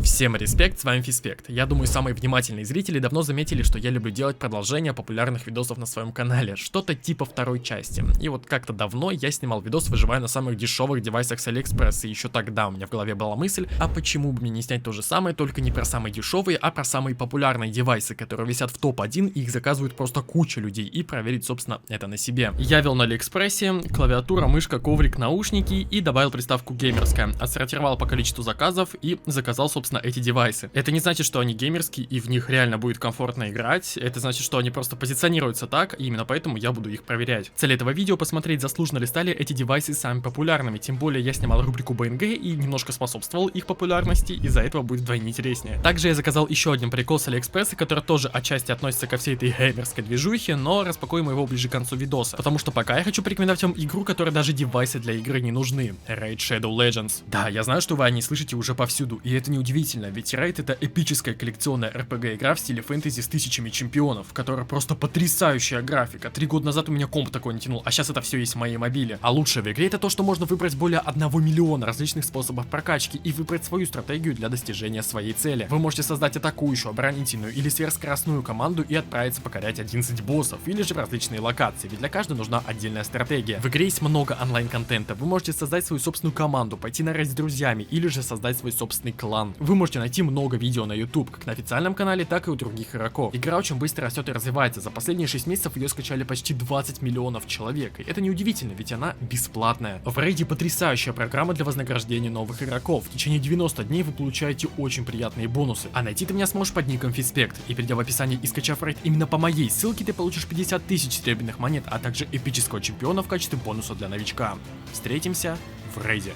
Всем респект, с вами Фиспект. Я думаю, самые внимательные зрители давно заметили, что я люблю делать продолжение популярных видосов на своем канале, что-то типа второй части. И вот как-то давно я снимал видос, выживая на самых дешевых девайсах с Алиэкспресс, и еще тогда у меня в голове была мысль, а почему бы мне не снять то же самое, только не про самые дешевые, а про самые популярные девайсы, которые висят в топ-1, и их заказывают просто куча людей, и проверить, собственно, это на себе. Я вел на Алиэкспрессе клавиатура, мышка, коврик, наушники и добавил приставку геймерская, отсортировал по количеству заказов и заказал, собственно, эти девайсы. Это не значит, что они геймерские и в них реально будет комфортно играть, это значит, что они просто позиционируются так, и именно поэтому я буду их проверять. Цель этого видео посмотреть, заслуженно ли стали эти девайсы самыми популярными, тем более я снимал рубрику БНГ и немножко способствовал их популярности, из-за этого будет вдвойне интереснее. Также я заказал еще один прикол с Алиэкспресса, который тоже отчасти относится ко всей этой геймерской движухе, но распакуем его ближе к концу видоса, потому что пока я хочу порекомендовать вам игру, которой даже девайсы для игры не нужны. Raid Shadow Legends. Да, я знаю, что вы о ней слышите уже повсюду, и это не удивительно, ведь Raid это эпическая коллекционная RPG игра в стиле фэнтези с тысячами чемпионов, которая просто потрясающая графика. 3 года назад у меня комп такой не тянул, а сейчас это все есть в моей мобиле. А лучшее в игре это то, что можно выбрать более 1 миллиона различных способов прокачки и выбрать свою стратегию для достижения своей цели. Вы можете создать атакующую, оборонительную или сверхскоростную команду и отправиться покорять 11 боссов, или же в различные локации, ведь для каждой нужна отдельная стратегия. В игре есть много онлайн-контента, вы можете создать свою собственную команду, пойти на рейд с друзьями или же создать свой собственный клан. Вы можете найти много видео на YouTube, как на официальном канале, так и у других игроков. Игра очень быстро растет и развивается, за последние 6 месяцев ее скачали почти 20 миллионов человек, и это неудивительно, ведь она бесплатная. В рейде потрясающая программа для вознаграждения новых игроков, в течение 90 дней вы получаете очень приятные бонусы, а найти ты меня сможешь под ником Фиспект, и перейдя в описание и скачав рейд именно по моей ссылке, ты получишь 50 тысяч серебряных монет, а также эпического чемпиона в качестве бонуса для новичка. Встретимся в рейде.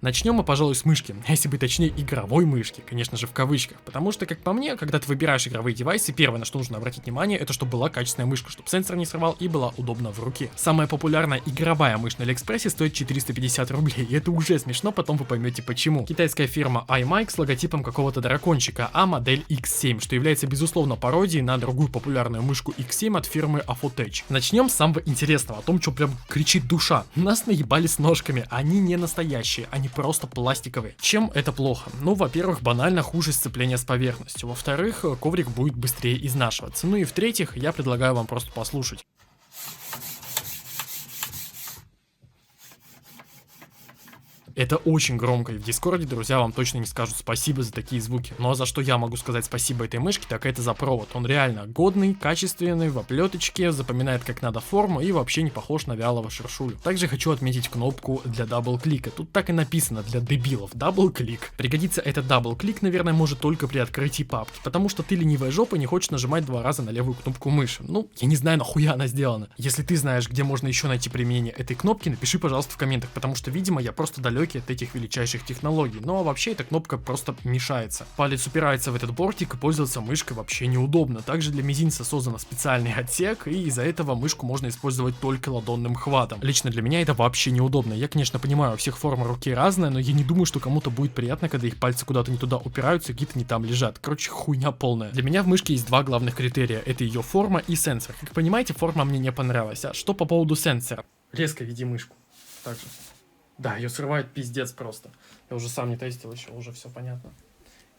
Начнем мы, пожалуй, с мышки, если быть точнее, игровой мышки, конечно же в кавычках, потому что, как по мне, когда ты выбираешь игровые девайсы, первое, на что нужно обратить внимание, это чтобы была качественная мышка, чтобы сенсор не срывал и была удобна в руке. Самая популярная игровая мышь на Алиэкспрессе стоит 450 рублей, и это уже смешно, потом вы поймете почему. Китайская фирма iMic с логотипом какого-то дракончика, а модель X7, что является безусловно пародией на другую популярную мышку X7 от фирмы Afotech. Начнем с самого интересного, о том, что прям кричит душа. Нас наебали с ножками, они не настоящие, они просто пластиковые. Чем это плохо? Ну, во-первых, банально хуже сцепления с поверхностью. Во-вторых, коврик будет быстрее изнашиваться. Ну и в-третьих, я предлагаю вам просто послушать. Это очень громко, и в Дискорде друзья вам точно не скажут спасибо за такие звуки. Ну а за что я могу сказать спасибо этой мышке, так это за провод. Он реально годный, качественный, в оплеточке, запоминает как надо форму и вообще не похож на вялого шершулю. Также хочу отметить кнопку для дабл-клика. Тут так и написано для дебилов дабл-клик. Пригодится этот дабл-клик, наверное, может только при открытии папки, потому что ты ленивая жопа не хочешь нажимать 2 раза на левую кнопку мыши. Ну, я не знаю, нахуя она сделана. Если ты знаешь, где можно еще найти применение этой кнопки, напиши, пожалуйста, в комментах, потому что, видимо, я просто далекий от этих величайших технологий. Ну а вообще эта кнопка просто мешается. Палец упирается в этот бортик, и пользоваться мышкой вообще неудобно. Также для мизинца создан специальный отсек, и из-за этого мышку можно использовать только ладонным хватом. Лично для меня это вообще неудобно. Я, конечно, понимаю, у всех форма руки разная, но я не думаю, что кому-то будет приятно, когда их пальцы куда-то не туда упираются, где-то не там лежат. Короче, хуйня полная. Для меня в мышке есть 2 главных критерия. Это ее форма и сенсор. Как понимаете, форма мне не понравилась. А что по поводу сенсора? Резко веди мышку. Так же. Да, ее срывает пиздец просто. Я уже сам не тестил еще, уже все понятно.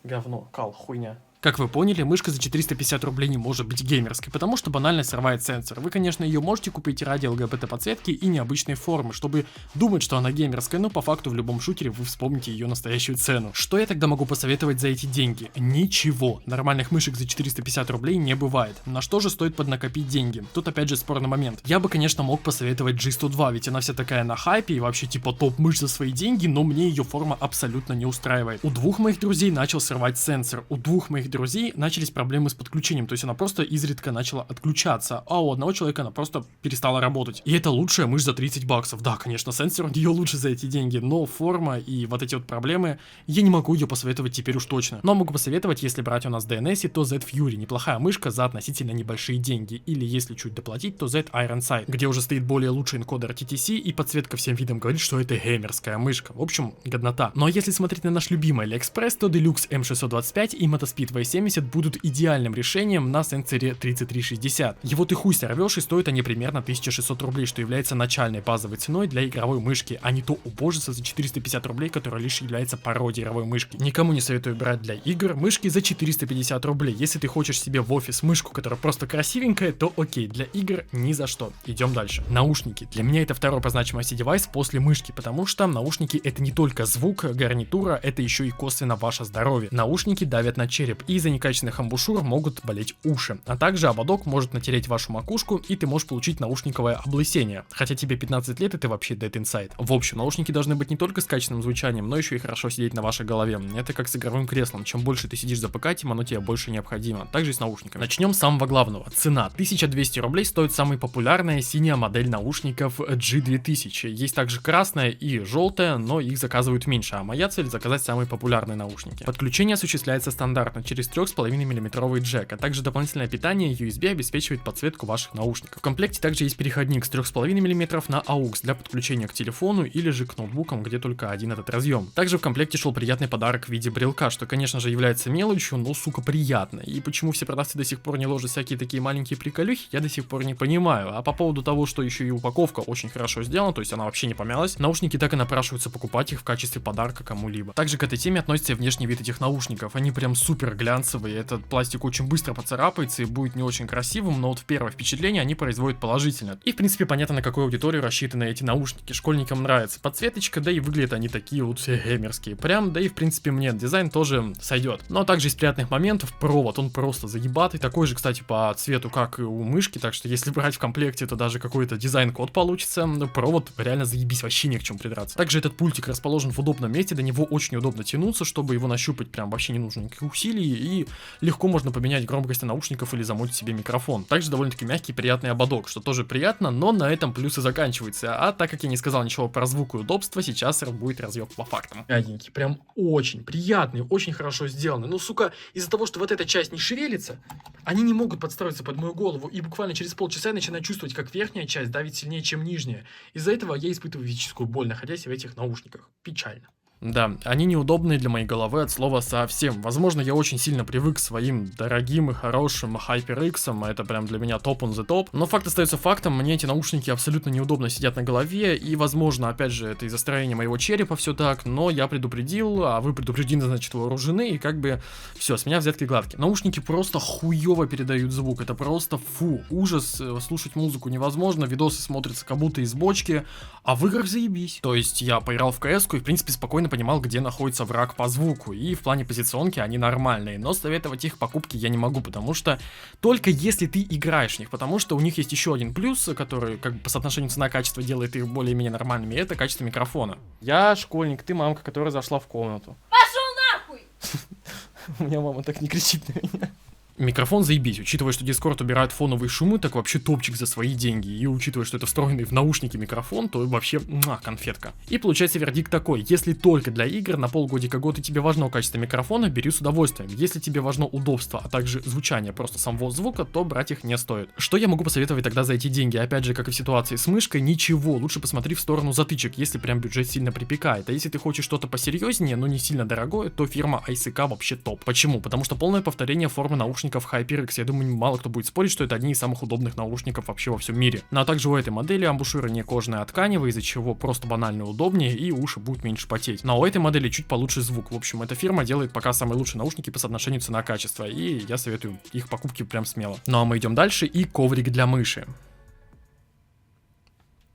Говно, кал, хуйня. Как вы поняли, мышка за 450 рублей не может быть геймерской, потому что банально срывает сенсор. Вы, конечно, ее можете купить ради ЛГБТ подсветки и необычной формы, чтобы думать, что она геймерская, но по факту в любом шутере вы вспомните ее настоящую цену. Что я тогда могу посоветовать за эти деньги? Ничего. Нормальных мышек за 450 рублей не бывает. На что же стоит поднакопить деньги? Тут опять же спорный момент. Я бы, конечно, мог посоветовать G102, ведь она вся такая на хайпе и вообще типа топ мышь за свои деньги, но мне ее форма абсолютно не устраивает. У 2 моих друзей начал срывать сенсор, у 2 моих друзей начались проблемы с подключением, то есть она просто изредка начала отключаться, а у одного человека она просто перестала работать. И это лучшая мышь за 30 баксов. Да, конечно, сенсор ее лучше за эти деньги, но форма и вот эти вот проблемы, я не могу ее посоветовать теперь уж точно. Но могу посоветовать, если брать у нас DNS, то Z Fury, неплохая мышка за относительно небольшие деньги, или если чуть доплатить, то Z Ironside, где уже стоит более лучший энкодер TTC и подсветка всем видом говорит, что это геймерская мышка. В общем, годнота. Ну а если смотреть на наш любимый AliExpress, то Deluxe M625 и Motospeed V70 будут идеальным решением на сенсоре 3360. Его ты хуй сорвешь, и стоят они примерно 1600 рублей, что является начальной базовой ценой для игровой мышки, а не то убожество за 450 рублей, которое лишь является пародией игровой мышки. Никому не советую брать для игр мышки за 450 рублей. Если ты хочешь себе в офис мышку, которая просто красивенькая, то окей, для игр ни за что. Идем дальше. Наушники. Для меня это второй по значимости девайс после мышки, потому что наушники это не только звук, гарнитура, это еще и косвенно ваше здоровье. Наушники давят на череп, и из-за некачественных амбушюр могут болеть уши. А также ободок может натереть вашу макушку, и ты можешь получить наушниковое облысение. Хотя тебе 15 лет, и ты вообще dead inside. В общем, наушники должны быть не только с качественным звучанием, но еще и хорошо сидеть на вашей голове. Это как с игровым креслом. Чем больше ты сидишь за ПК, тем оно тебе больше необходимо. Также и с наушниками. Начнем с самого главного. Цена. 1200 рублей стоит самая популярная синяя модель наушников G2000. Есть также красная и желтая, но их заказывают меньше, а моя цель заказать самые популярные наушники. Подключение осуществляется стандартно через 3,5 мм джек, а также дополнительное питание USB обеспечивает подсветку ваших наушников. В комплекте также есть переходник с 3,5 мм на AUX для подключения к телефону или же к ноутбукам, где только один этот разъем. Также в комплекте шел приятный подарок в виде брелка, что, конечно же, является мелочью, но, сука, приятно. И почему все продавцы до сих пор не ложат всякие такие маленькие приколюхи, я до сих пор не понимаю. А по поводу того, что еще и упаковка очень хорошо сделана, то есть она вообще не помялась, наушники так и напрашиваются покупать их в качестве подарка кому-либо. Также к этой теме относится и внешний вид этих наушников. Они прям супер глянцевые, этот пластик очень быстро поцарапается и будет не очень красивым, но вот в первое впечатление они производят положительно. И в принципе понятно, на какую аудиторию рассчитаны эти наушники. Школьникам нравится подсветочка, да и выглядят они такие вот геймерские. Прям, да и в принципе мне дизайн тоже сойдет. Но также из приятных моментов провод, он просто заебатый, такой же, кстати, по цвету, как и у мышки, так что если брать в комплекте, то даже какой-то дизайн-код получится. Но провод реально заебись, вообще не к чему придраться. Также этот пультик расположен в удобном месте, до него очень удобно тянуться, чтобы его нащупать прям вообще не нужно никаких усилий, и легко можно поменять громкость наушников или замутить себе микрофон. Также довольно-таки мягкий, приятный ободок, что тоже приятно, но на этом плюсы заканчиваются. А так как я не сказал ничего про звук и удобство, сейчас будет разъем по фактам. Мягенький, прям очень приятный, очень хорошо сделанный. Ну, сука, из-за того, что вот эта часть не шевелится, они не могут подстроиться под мою голову, и буквально через полчаса я начинаю чувствовать, как верхняя часть давит сильнее, чем нижняя. Из-за этого я испытываю физическую боль, находясь в этих наушниках. Печально. Да, они неудобные для моей головы от слова совсем. Возможно, я очень сильно привык к своим дорогим и хорошим HyperX, это прям для меня топ on the top. Но факт остается фактом, мне эти наушники абсолютно неудобно сидят на голове, и возможно, опять же, это из-за строения моего черепа все так, но я предупредил, а вы предупреждены, значит, вооружены, и как бы все, с меня взятки гладкие. Наушники просто хуево передают звук, это просто фу, ужас, слушать музыку невозможно, видосы смотрятся как будто из бочки, а в играх заебись. То есть я поиграл в CS-ку и в принципе спокойно понимал, где находится враг по звуку, и в плане позиционки они нормальные, но советовать их покупки я не могу, потому что только если ты играешь в них, потому что у них есть еще один плюс, который как бы по соотношению цена-качество делает их более-менее нормальными, и это качество микрофона. Я школьник, ты мамка, которая зашла в комнату. Пошел нахуй! У меня мама так не кричит на меня. Микрофон заебись, учитывая, что Discord убирает фоновые шумы, так вообще топчик за свои деньги. И учитывая, что это встроенный в наушники микрофон, то вообще конфетка. И получается вердикт такой: если только для игр на полгодика-год и тебе важно качество микрофона, бери с удовольствием. Если тебе важно удобство, а также звучание просто самого звука, то брать их не стоит. Что я могу посоветовать тогда за эти деньги? Опять же, как и в ситуации с мышкой, ничего, лучше посмотри в сторону затычек, если прям бюджет сильно припекает. А если ты хочешь что-то посерьезнее, но не сильно дорогое, то фирма ASIC вообще топ. Почему? Потому что полное повторение формы наушников HyperX, я думаю, мало кто будет спорить, что это одни из самых удобных наушников вообще во всем мире. Ну а также у этой модели амбушюры не кожные, а тканевые, из-за чего просто банально удобнее и уши будут меньше потеть. Но у этой модели чуть получше звук. В общем, эта фирма делает пока самые лучшие наушники по соотношению цена-качество, и я советую их покупки прям смело. Ну а мы идем дальше, и коврик для мыши.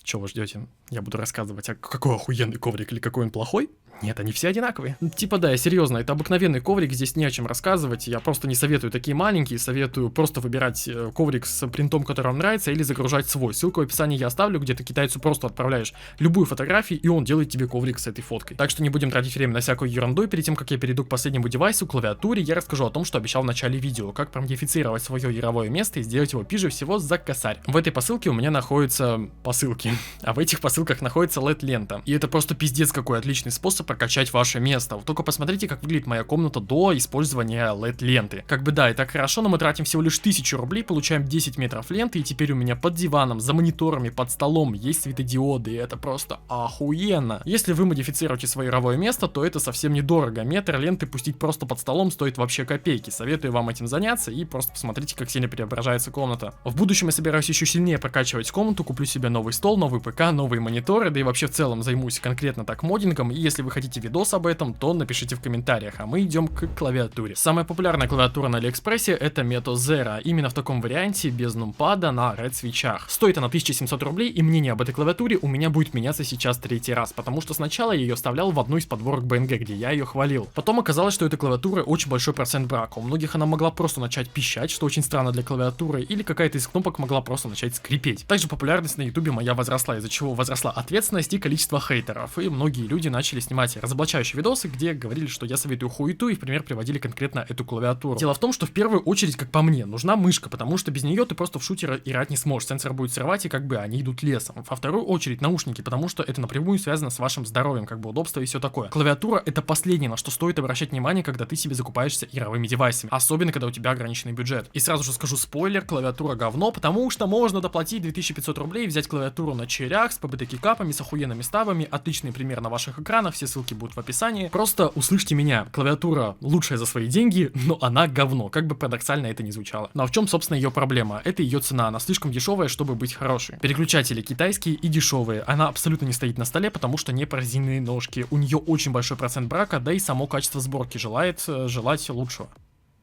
Чего вы ждете? Я буду рассказывать, а какой охуенный коврик или какой он плохой? Нет, они все одинаковые. Типа да, серьезно, это обыкновенный коврик, здесь не о чем рассказывать. Я просто не советую такие маленькие, советую просто выбирать коврик с принтом, который вам нравится, или загружать свой. Ссылку в описании я оставлю, где ты китайцу просто отправляешь любую фотографию, и он делает тебе коврик с этой фоткой. Так что не будем тратить время на всякую ерунду. Перед тем, как я перейду к последнему девайсу, клавиатуре, я расскажу о том, что обещал в начале видео, как промодифицировать свое яровое место и сделать его пиже всего за косарь. В этой посылке у меня находятся посылки. А в этих посылках находится LED-лента. И это просто пиздец какой отличный способ прокачать ваше место. Вот только посмотрите, как выглядит моя комната до использования LED-ленты. Как бы да, это хорошо, но мы тратим всего лишь 1000 рублей, получаем 10 метров ленты, и теперь у меня под диваном, за мониторами, под столом есть светодиоды, и это просто охуенно. Если вы модифицируете свое игровое место, то это совсем недорого. Метр ленты пустить просто под столом стоит вообще копейки. Советую вам этим заняться и просто посмотрите, как сильно преображается комната. В будущем я собираюсь еще сильнее прокачивать комнату, куплю себе новый стол, новый ПК, новые мониторы, да и вообще в целом займусь конкретно так моддингом. И если вы хотите видос об этом, то напишите в комментариях, а мы идем к клавиатуре. Самая популярная клавиатура на Алиэкспрессе это Meto Zero, именно в таком варианте, без нумпада, на Red свечах. Стоит она 1700 рублей, и мнение об этой клавиатуре у меня будет меняться сейчас третий раз, потому что сначала я ее вставлял в одну из подборок BNG, где я ее хвалил. Потом оказалось, что эта клавиатура очень большой процент брака. У многих она могла просто начать пищать, что очень странно для клавиатуры, или какая-то из кнопок могла просто начать скрипеть. Также популярность на ютубе моя возросла, из-за чего возросла ответственность и количество хейтеров, и многие люди начали снимать разоблачающие видосы, где говорили, что я советую хуету, и в пример приводили конкретно эту клавиатуру. Дело в том, что в первую очередь, как по мне, нужна мышка, потому что без нее ты просто в шутер играть не сможешь, сенсор будет срывать, и как бы они идут лесом. Во вторую очередь наушники, потому что это напрямую связано с вашим здоровьем, как бы удобство и все такое. Клавиатура это последнее, на что стоит обращать внимание, когда ты себе закупаешься игровыми девайсами, особенно когда у тебя ограниченный бюджет. И сразу же скажу спойлер, клавиатура говно, потому что можно доплатить 2500 рублей, взять клавиатуру на черях, с ПБТ капами, с охуенными ставами, отличный пример на ваших экранах, все ссылки будут в описании. Просто услышьте меня, клавиатура лучшая за свои деньги, но она говно, как бы парадоксально это ни звучало. Ну а в чем, собственно, ее проблема? Это ее цена, она слишком дешевая, чтобы быть хорошей. Переключатели китайские и дешевые, она абсолютно не стоит на столе, потому что не прорезиненные ножки, у нее очень большой процент брака, да и само качество сборки желать лучшего.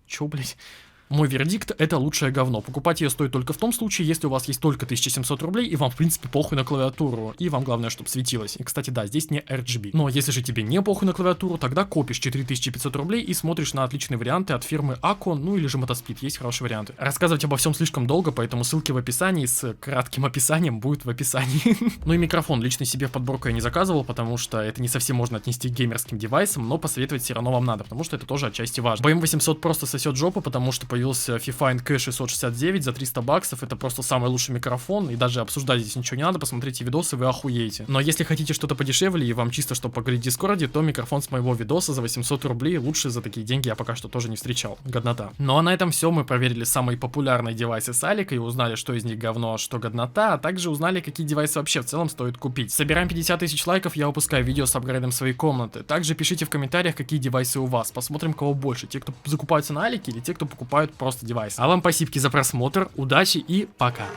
Чё, блять? Мой вердикт это лучшее говно. Покупать ее стоит только в том случае, если у вас есть только 1700 рублей и вам в принципе похуй на клавиатуру. И вам главное, чтобы светилось. И кстати, да, здесь не RGB. Но если же тебе не похуй на клавиатуру, тогда копишь 4500 рублей и смотришь на отличные варианты от фирмы Акко, ну или же Motospeed, есть хорошие варианты. Рассказывать обо всем слишком долго, поэтому ссылки в описании с кратким описанием будут в описании. Ну и микрофон лично себе в подборку я не заказывал, потому что это не совсем можно отнести к геймерским девайсам, но посоветовать все равно вам надо, потому что это тоже отчасти важно. BM800 просто сосет жопу, потому что появился FIFA NK 669 за 300 баксов, это просто самый лучший микрофон, и даже обсуждать здесь ничего не надо, посмотрите видосы, вы охуеете. Но если хотите что-то подешевле и вам чисто что поговорить в Дискорде, то микрофон с моего видоса за 800 рублей лучше за такие деньги я пока что тоже не встречал. Годнота. Ну а на этом все, мы проверили самые популярные девайсы с Алика и узнали, что из них говно, а что годнота, а также узнали, какие девайсы вообще в целом стоит купить. Собираем 50 тысяч лайков, я выпускаю видео с апгрейдом своей комнаты. Также пишите в комментариях, какие девайсы у вас, посмотрим, кого больше, те, кто закупаются на Алике или те, кто покупают просто девайс. А вам спасибо за просмотр, удачи и пока.